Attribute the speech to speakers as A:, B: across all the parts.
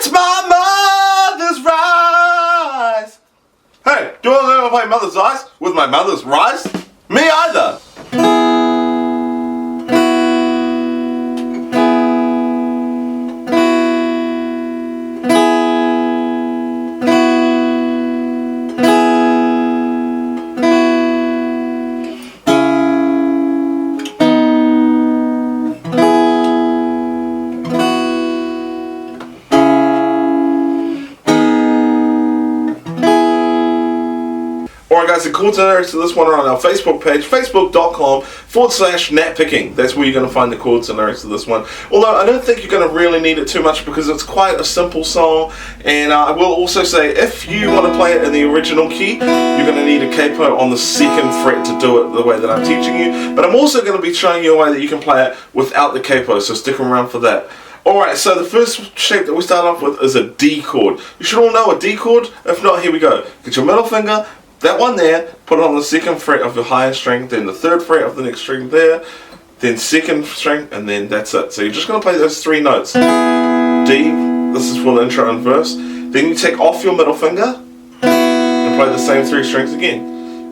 A: It's my mother's rice. Hey, do you want to learn how to play Mother's Rice with my mother's rice? Me either. Alright guys, the chords and lyrics to this one are on our Facebook page, facebook.com/NatPicking. That's where you're going to find the chords and lyrics to this one. Although I don't think you're going to really need it too much because it's quite a simple song. And I will also say, if you want to play it in the original key, you're going to need a capo on the 2nd fret to do it the way that I'm teaching you. But I'm also going to be showing you a way that you can play it without the capo, so stick around for that. Alright, so the first shape that we start off with is a D chord. You should all know a D chord. If not, here we go. Get your middle finger, that one there, put it on the 2nd fret of your highest string, then the 3rd fret of the next string there, then 2nd string, and then that's it. So you're just going to play those 3 notes. D, this is for the intro and verse. Then you take off your middle finger and play the same 3 strings again.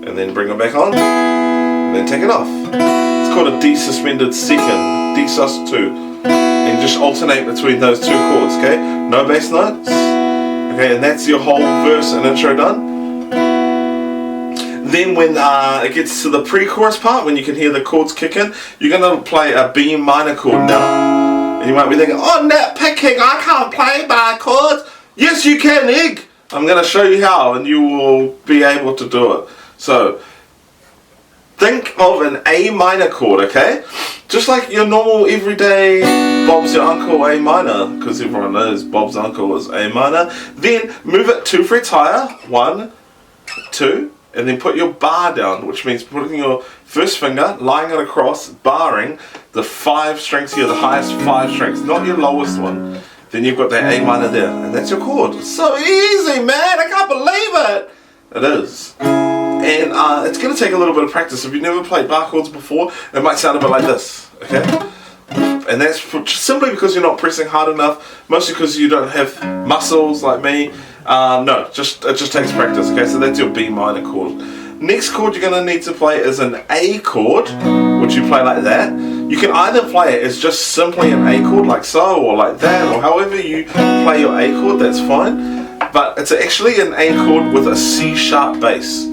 A: And then bring them back on, and then take it off. It's called a D suspended 2nd, D sus 2. And just alternate between those 2 chords, okay? No bass notes. Okay, and that's your whole verse and intro done. Then when it gets to the pre-chorus part, when you can hear the chords kicking, you're going to play a B minor chord now. And you might be thinking, oh, NatPicking, I can't play by chords. Yes, you can, Egg. I'm going to show you how, and you will be able to do it. So, think of an A minor chord, okay? Just like your normal everyday Bob's your uncle A minor, because everyone knows Bob's uncle is A minor. Then move it 2 frets higher, 1, 2. And then put your bar down, which means putting your first finger, lying it across, barring the 5 strings here, the highest 5 strings, not your lowest one. Then you've got that A minor there, and that's your chord. It's so easy, man! I can't believe it! It is. And it's going to take a little bit of practice. If you've never played bar chords before, it might sound a bit like this, okay? And that's simply because you're not pressing hard enough, mostly because you don't have muscles like me. No, it just takes practice, okay? So that's your B minor chord. Next chord you're going to need to play is an A chord, which you play like that. You can either play it as just simply an A chord, like so, or like that, or however you play your A chord, that's fine. But it's actually an A chord with a C sharp bass,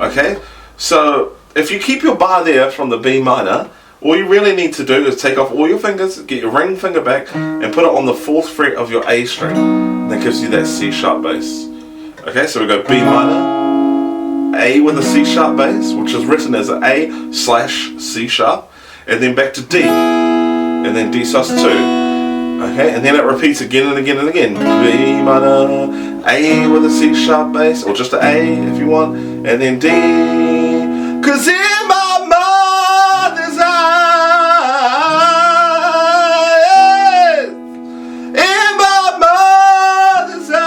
A: okay? So if you keep your bar there from the B minor, all you really need to do is take off all your fingers, get your ring finger back, and put it on the 4th fret of your A string. And that gives you that C sharp bass. Okay, so we go B minor, A with a C sharp bass, which is written as an A/C sharp, and then back to D, and then D sus 2. Okay, and then it repeats again and again and again. B minor, A with a C sharp bass, or just an A if you want, and then D. 'Cause in my mother's eyes, in my mother's eyes.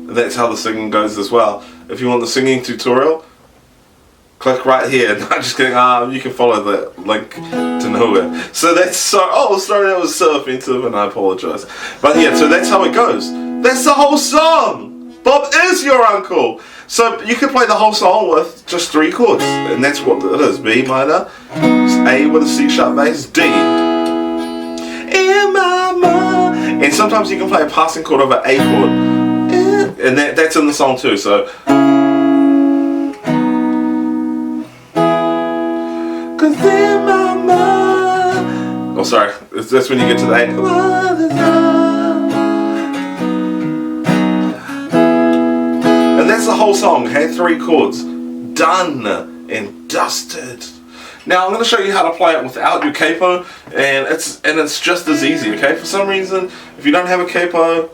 A: And that's how the singing goes as well. If you want the singing tutorial, click right here. No, I'm just kidding. You can follow the link to nowhere. So that's so. Oh, sorry, that was so offensive, and I apologize. But yeah, so that's how it goes. That's the whole song. Bob is your uncle. So you can play the whole song with just 3 chords, and that's what it is: B minor, A with a C sharp bass, D. In my mind. And sometimes you can play a passing chord of an A chord, and that's in the song too. So. Oh, sorry. That's when you get to the A. And that's the whole song, okay? 3 chords. Done and dusted. Now I'm going to show you how to play it without your capo, and it's just as easy, okay? For some reason, if you don't have a capo,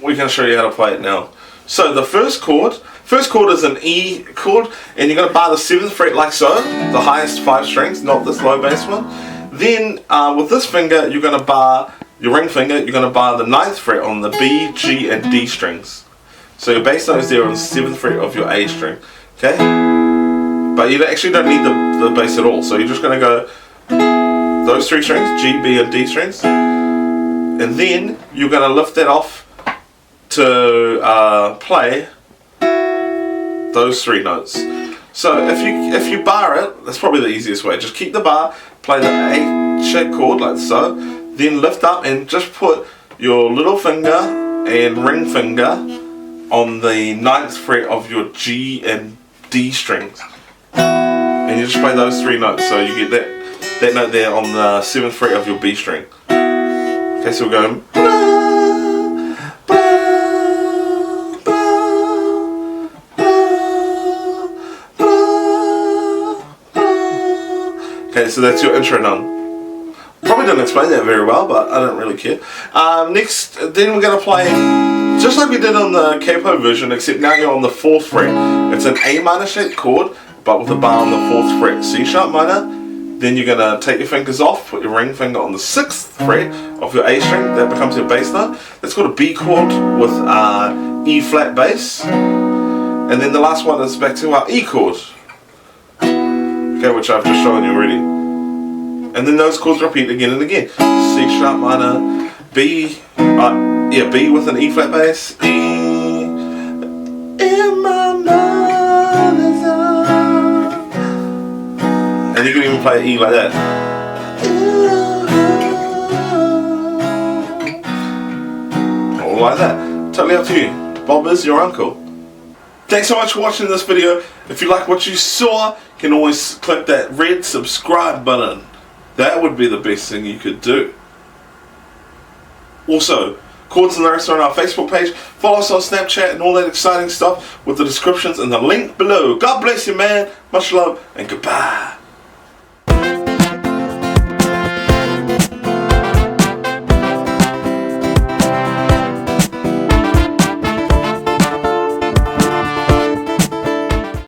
A: we're going to show you how to play it now. So the first chord is an E chord, and you're going to bar the 7th fret like so, the highest 5 strings, not this low bass one. Then with this finger, you're going to bar, your ring finger, you're going to bar the 9th fret on the B, G, and D strings. So your bass note is there on the 7th fret of your A string, okay? But you actually don't need the bass at all, so you're just going to go those 3 strings, G, B and D strings, and then you're going to lift that off to play those 3 notes. So if you bar it, that's probably the easiest way. Just keep the bar, play the A shape chord like so, then lift up and just put your little finger and ring finger on the 9th fret of your G and D strings, and you just play those 3 notes. So you get that note there on the 7th fret of your B string. Okay, so we're going. Okay, so that's your intro nun. Probably didn't explain that very well, but I don't really care. Next, then we're going to play just like we did on the capo version, except now you're on the 4th fret. It's an A minor shaped chord, but with a bar on the 4th fret. C sharp minor. Then you're going to take your fingers off, put your ring finger on the 6th fret of your A string. That becomes your bass note. That's called a B chord with E flat bass. And then the last one is back to our E chord. Okay, which I've just shown you already. And then those chords repeat again and again. C sharp minor, B, B with an E flat bass, E, in my mother's arms. And you can even play E like that. Or like that. Totally up to you. Bob is your uncle. Thanks so much for watching this video. If you like what you saw, you can always click that red subscribe button. That would be the best thing you could do. Also, Chords and Lyrics are on our Facebook page. Follow us on Snapchat and all that exciting stuff with the descriptions and the link below. God bless you, man. Much love and goodbye.